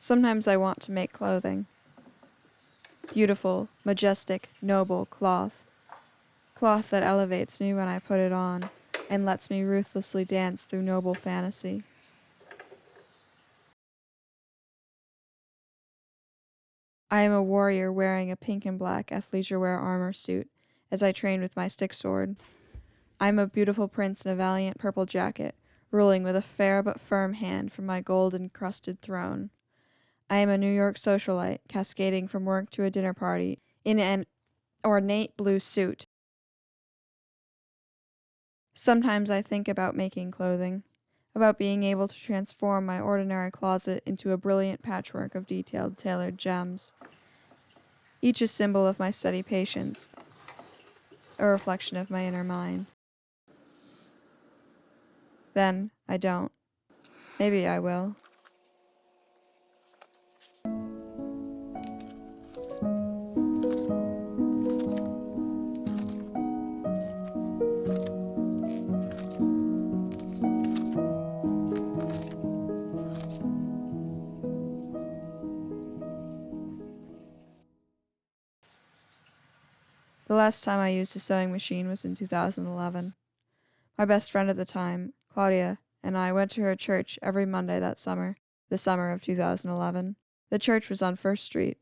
Sometimes I want to make clothing. Beautiful, majestic, noble cloth. Cloth that elevates me when I put it on and lets me ruthlessly dance through noble fantasy. I am a warrior wearing a pink and black athleisure wear armor suit as I train with my stick sword. I am a beautiful prince in a valiant purple jacket, ruling with a fair but firm hand from my gold-encrusted throne. I am a New York socialite, cascading from work to a dinner party in an ornate blue suit. Sometimes I think about making clothing, about being able to transform my ordinary closet into a brilliant patchwork of detailed, tailored gems, each a symbol of my steady patience, a reflection of my inner mind. Then, I don't. Maybe I will. The last time I used a sewing machine was in 2011. My best friend at the time, Claudia, and I went to her church every Monday that summer, the summer of 2011. The church was on First Street.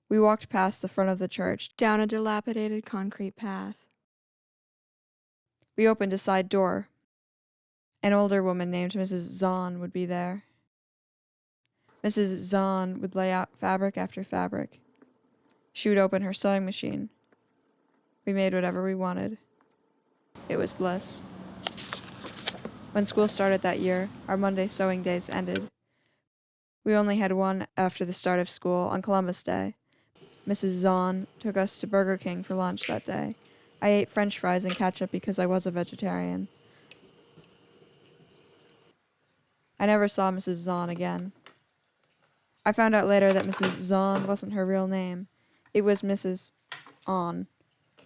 We walked past the front of the church, down a dilapidated concrete path. We opened a side door. An older woman named Mrs. Zahn would be there. Mrs. Zahn would lay out fabric after fabric. She would open her sewing machine. We made whatever we wanted. It was bliss. When school started that year, our Monday sewing days ended. We only had one after the start of school on Columbus Day. Mrs. Zahn took us to Burger King for lunch that day. I ate French fries and ketchup because I was a vegetarian. I never saw Mrs. Zahn again. I found out later that Mrs. Zahn wasn't her real name. It was Mrs. On.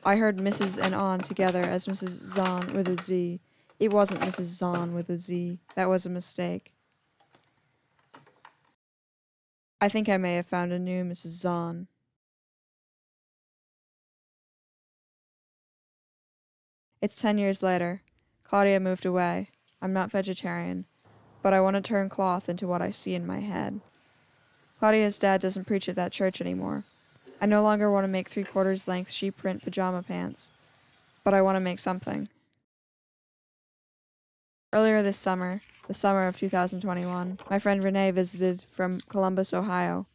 I heard Mrs. and On together as Mrs. Zahn with a Z. It wasn't Mrs. Zahn with a Z. That was a mistake. I think I may have found a new Mrs. Zahn. It's 10 years later. Claudia moved away. I'm not vegetarian, but I want to turn cloth into what I see in my head. Claudia's dad doesn't preach at that church anymore. I no longer want to make 3/4 length sheep print pajama pants, but I want to make something. Earlier this summer, the summer of 2021, my friend Renee visited from Columbus, Ohio.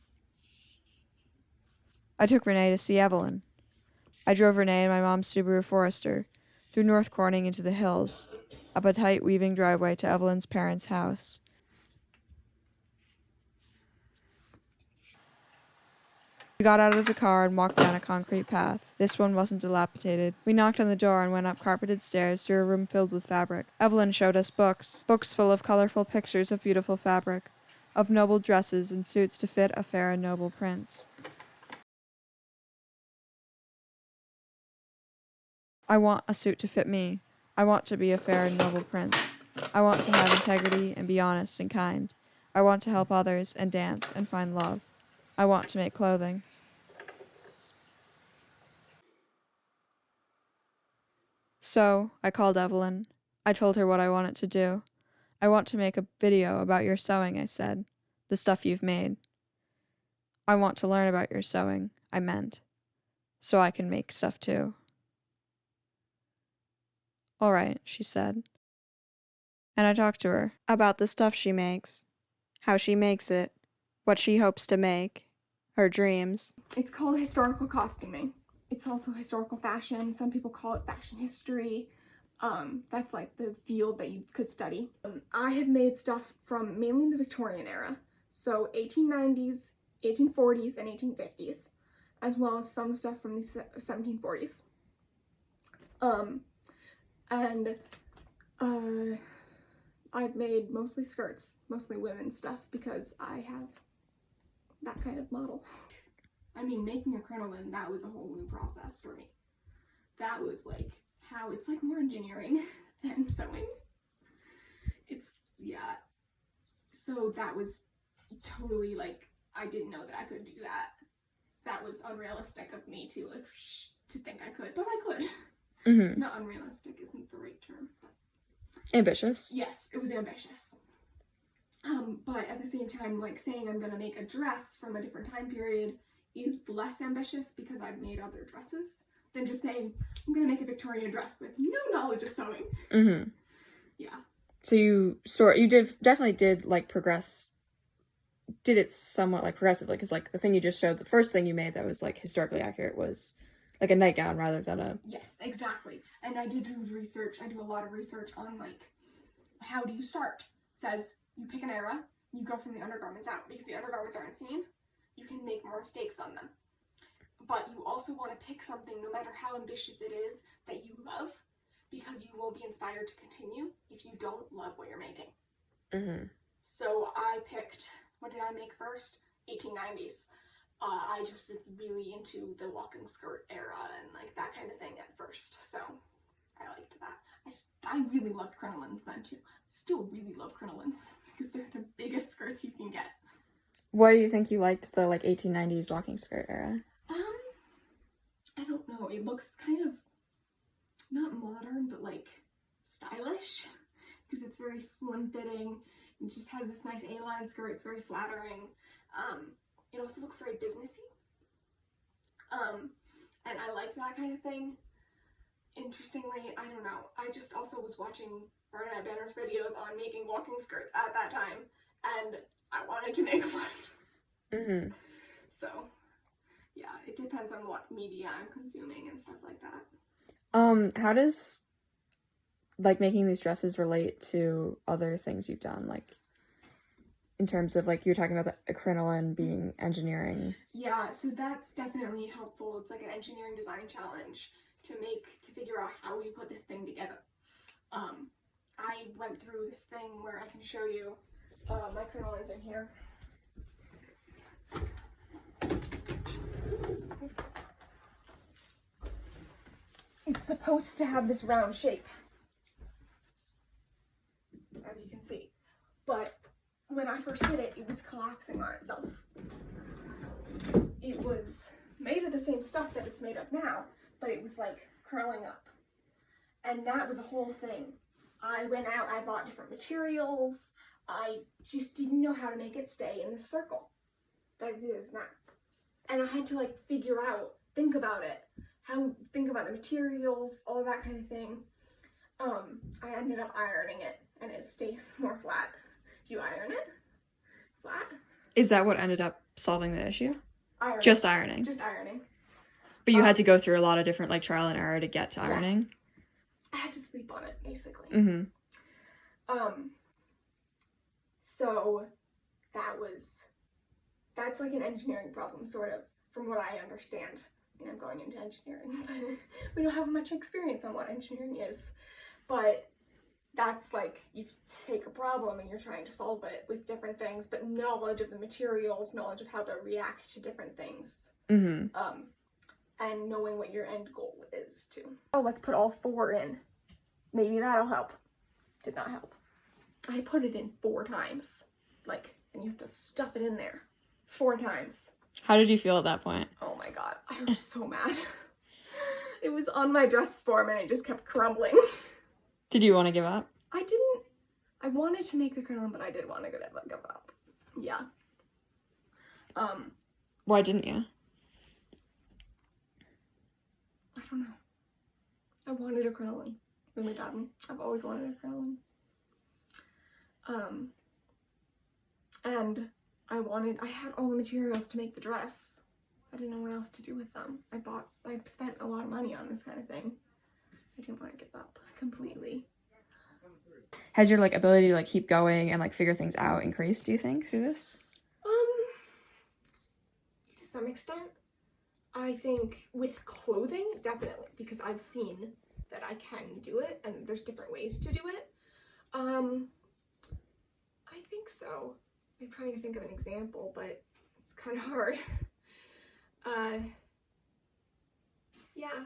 I took Renee to see Evelyn. I drove Renee in my mom's Subaru Forester through North Corning into the hills, up a tight weaving driveway to Evelyn's parents' house. We got out of the car and walked down a concrete path. This one wasn't dilapidated. We knocked on the door and went up carpeted stairs to a room filled with fabric. Evelyn showed us books full of colorful pictures of beautiful fabric, of noble dresses and suits to fit a fair and noble prince. I want a suit to fit me. I want to be a fair and noble prince. I want to have integrity and be honest and kind. I want to help others and dance and find love. I want to make clothing. So, I called Evelyn. I told her what I wanted to do. I want to make a video about your sewing, I said. The stuff you've made. I want to learn about your sewing, I meant. So I can make stuff too. All right, she said. And I talked to her about the stuff she makes, how she makes it, what she hopes to make, her dreams. It's called historical costuming. It's also historical fashion. Some people call it fashion history. That's like the field that you could study. I have made stuff from mainly the Victorian era, so 1890s, 1840s, and 1850s, as well as some stuff from the 1740s. I've made mostly skirts, mostly women's stuff, because I have that kind of model. I mean, making a crinoline, that was a whole new process for me. That was like how it's like more engineering than sewing. It's, yeah. So that was totally, like, I didn't know that I could do that. That was unrealistic of me to, like, to think I could, but I could. It's not unrealistic, isn't the right term. Ambitious. Yes, it was ambitious. But at the same time, like, saying I'm gonna make a dress from a different time period is less ambitious because I've made other dresses than just saying I'm gonna make a Victorian dress with no knowledge of sewing. Yeah. So you definitely did like progress. Did it somewhat like progressively, because like the thing you just showed, the first thing you made that was like historically accurate was like a nightgown rather than a... Yes, exactly. And I did do research. I do a lot of research on like how do you start. It says you pick an era, you go from the undergarments out because the undergarments aren't seen. You can make more mistakes on them. But you also want to pick something, no matter how ambitious it is, that you love, because you will be inspired to continue if you don't love what you're making. So I picked, what did I make first? 1890s. I just was really into the walking skirt era and like that kind of thing at first, so I liked that. I really loved crinolines then too. I still really love crinolines because they're the biggest skirts you can get. Why do you think you liked the like 1890s walking skirt era? I don't know. It looks kind of not modern, but like stylish because it's very slim fitting. It just has this nice A-line skirt. It's very flattering. It also looks very businessy. And I like that kind of thing. Interestingly, I don't know. I just also was watching Bernadette Banner's videos on making walking skirts at that time, and I wanted to make one. So, yeah, it depends on what media I'm consuming and stuff like that. How does like making these dresses relate to other things you've done, like in terms of like you're talking about the crinoline being engineering? Yeah, so that's definitely helpful. It's like an engineering design challenge to figure out how we put this thing together. I went through this thing where I can show you my crinolines in here. It's supposed to have this round shape, as you can see, but when I first did it, it was collapsing on itself. It was made of the same stuff that it's made of now, but it was like curling up. And that was a whole thing. I went out, I bought different materials. I just didn't know how to make it stay in the circle that it is now. And I had to like figure out, think about the materials, all of that kind of thing. I ended up ironing it and it stays more flat. Do you iron it? Flat? Is that what ended up solving the issue? Ironing. Just ironing? Just ironing. But you had to go through a lot of different like trial and error to get to ironing? I had to sleep on it, basically. So that's like an engineering problem, sort of, from what I understand. I mean, I'm going into engineering, but we don't have much experience on what engineering is. But that's like, you take a problem and you're trying to solve it with different things, but knowledge of the materials, knowledge of how to react to different things. And knowing what your end goal is too. Oh, let's put all 4 in. Maybe that'll help. Did not help. I put it in 4 times. Like, and you have to stuff it in there 4 times. How did you feel at that point? Oh my god, I was so mad. It was on my dress form and it just kept crumbling. Did you want to give up? I didn't. I wanted to make the crinoline, but I did want to give up. Yeah. Why didn't you? I don't know. I wanted a crinoline really badly. I've always wanted a crinoline. And I had all the materials to make the dress. I didn't know what else to do with them. I spent a lot of money on this kind of thing. I didn't want to give up completely. Has your like ability to like keep going and like figure things out increased, do you think, through this? To some extent. I think with clothing, definitely, because I've seen that I can do it and there's different ways to do it. I think so. I'm trying to think of an example, but it's kind of hard. Yeah,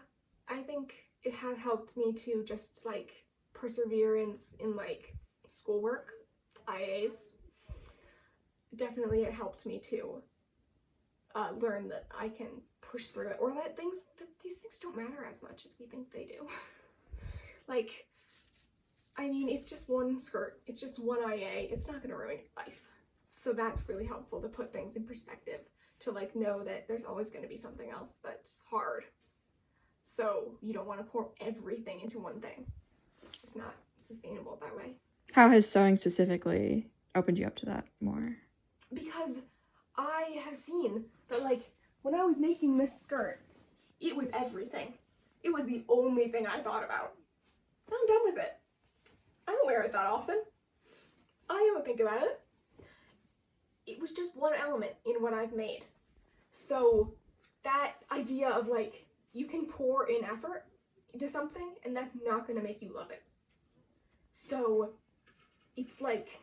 I think it has helped me to just like perseverance in like schoolwork, IAs. definitely it helped me to learn that I can push through it, or that these things don't matter as much as we think they do. Like, I mean, it's just one skirt, it's just one IA, it's not gonna ruin your life. So that's really helpful to put things in perspective, to like know that there's always gonna be something else that's hard. So you don't want to pour everything into one thing. It's just not sustainable that way. How has sewing specifically opened you up to that more? Because I have seen that, like, when I was making this skirt, it was everything. It was the only thing I thought about. I'm done with it. I don't wear it that often. I don't think about it. It was just one element in what I've made. So that idea of like, you can pour in effort into something and that's not going to make you love it. So it's like,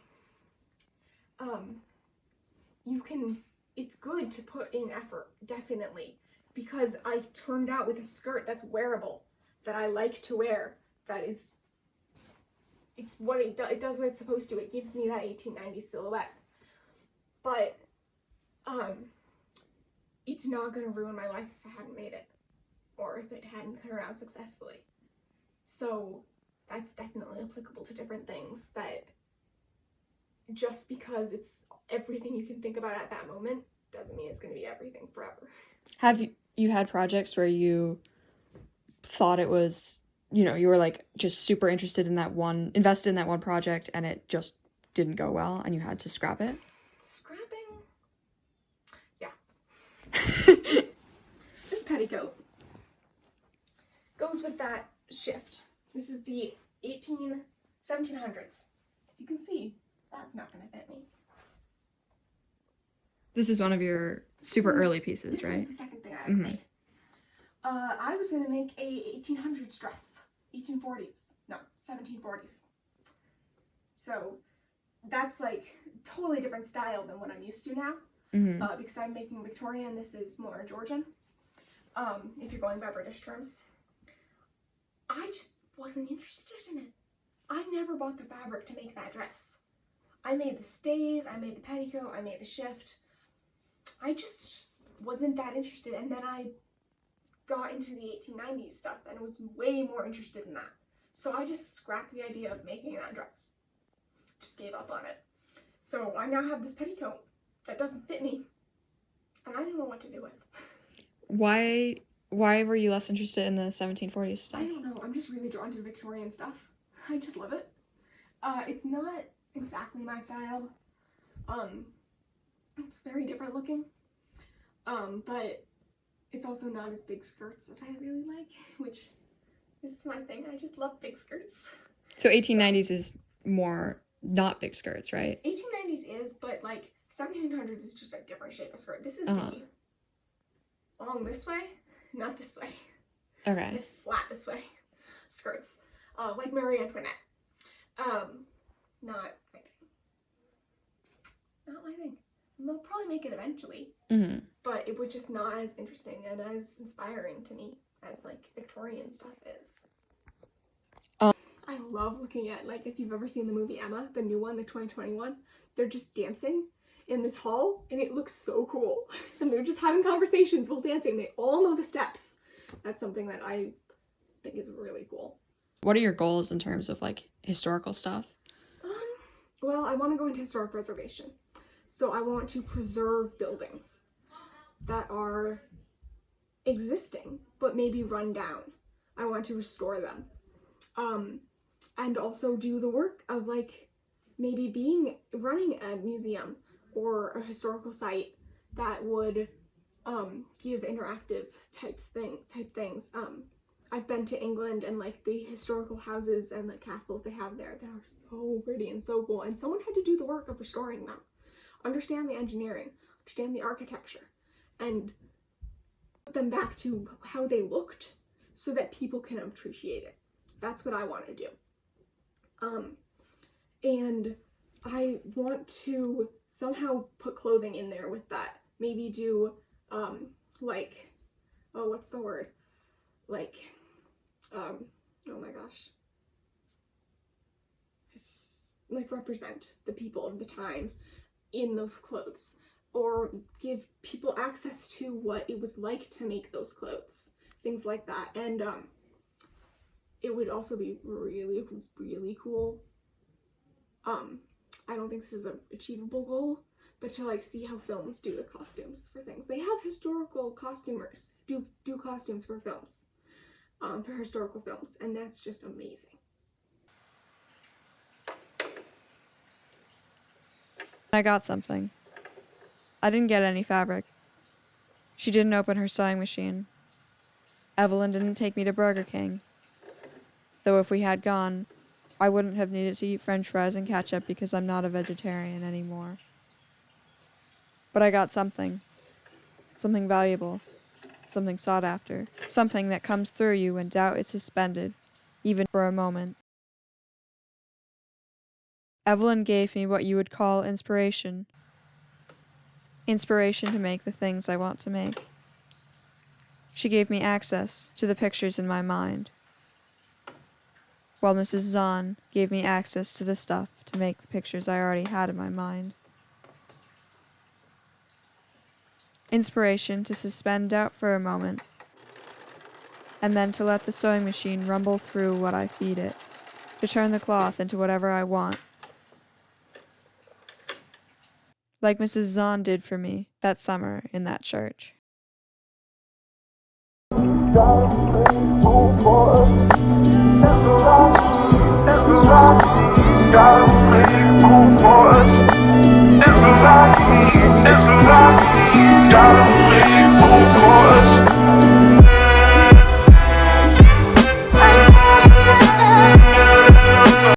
it's good to put in effort, definitely, because I turned out with a skirt that's wearable, that I like to wear, it's what it does what it's supposed to. It gives me that 1890s silhouette. But, it's not going to ruin my life if I hadn't made it, or if it hadn't turned out successfully. So that's definitely applicable to different things, that just because it's everything you can think about at that moment doesn't mean it's going to be everything forever. Have you had projects where you thought it was, you were like just super interested in invested in that one project, and it just didn't go well and you had to scrap it? Scrapping? Yeah. This petticoat goes with that shift. This is the 1700s. As you can see, that's not going to fit me. This is one of your super early pieces, right? This is the second thing I ever made. I was going to make a 1800s dress. 1740s. So that's like totally different style than what I'm used to now. Because I'm making Victorian, this is more Georgian. If you're going by British terms. I just wasn't interested in it. I never bought the fabric to make that dress. I made the stays, I made the petticoat, I made the shift. I just wasn't that interested, and then I got into the 1890s stuff and was way more interested in that. So I just scrapped the idea of making that dress. Just gave up on it. So I now have this petticoat that doesn't fit me, and I don't know what to do with. Why were you less interested in the 1740s stuff? I don't know. I'm just really drawn to Victorian stuff. I just love it. It's not exactly my style. It's very different looking. But it's also not as big skirts as I really like, which is my thing. I just love big skirts. So 1890s is more not big skirts, right? 1890s is, but like 1700s is just a different shape of skirt. This is the long this way, not this way. Okay. The flat this way skirts, like Marie Antoinette. Not my thing. Not my thing. I'll probably make it eventually, but it was just not as interesting and as inspiring to me as like Victorian stuff is. I love looking at, like, if you've ever seen the movie Emma, the new one, the 2021, they're just dancing in this hall, and it looks so cool. And they're just having conversations while dancing. They all know the steps. That's something that I think is really cool. What are your goals in terms of, like, historical stuff? Well, I want to go into historic preservation. So I want to preserve buildings that are existing, but maybe run down. I want to restore them. And also do the work of, like, maybe running a museum or a historical site that would give interactive type things. I've been to England, and like the historical houses and the castles they have there that are so pretty and so cool, and someone had to do the work of restoring them, understand the engineering, understand the architecture, and put them back to how they looked so that people can appreciate it. That's what I want to do. And I want to somehow put clothing in there with that. Maybe do, like, oh, what's the word? Like, oh my gosh. Like, represent the people of the time in those clothes, or give people access to what it was like to make those clothes, things like that. And it would also be really, really cool. I don't think this is an achievable goal, but to like see how films do the costumes for things. They have historical costumers do costumes for films, for historical films, and that's just amazing. I got something. I didn't get any fabric. She didn't open her sewing machine. Evelyn didn't take me to Burger King. Though if we had gone, I wouldn't have needed to eat french fries and ketchup because I'm not a vegetarian anymore. But I got something. Something valuable. Something sought after. Something that comes through you when doubt is suspended, even for a moment. Evelyn gave me what you would call inspiration. Inspiration to make the things I want to make. She gave me access to the pictures in my mind, while Mrs. Zahn gave me access to the stuff to make the pictures I already had in my mind. Inspiration to suspend doubt for a moment, and then to let the sewing machine rumble through what I feed it, to turn the cloth into whatever I want. Like Mrs. Zahn did for me that summer in that church.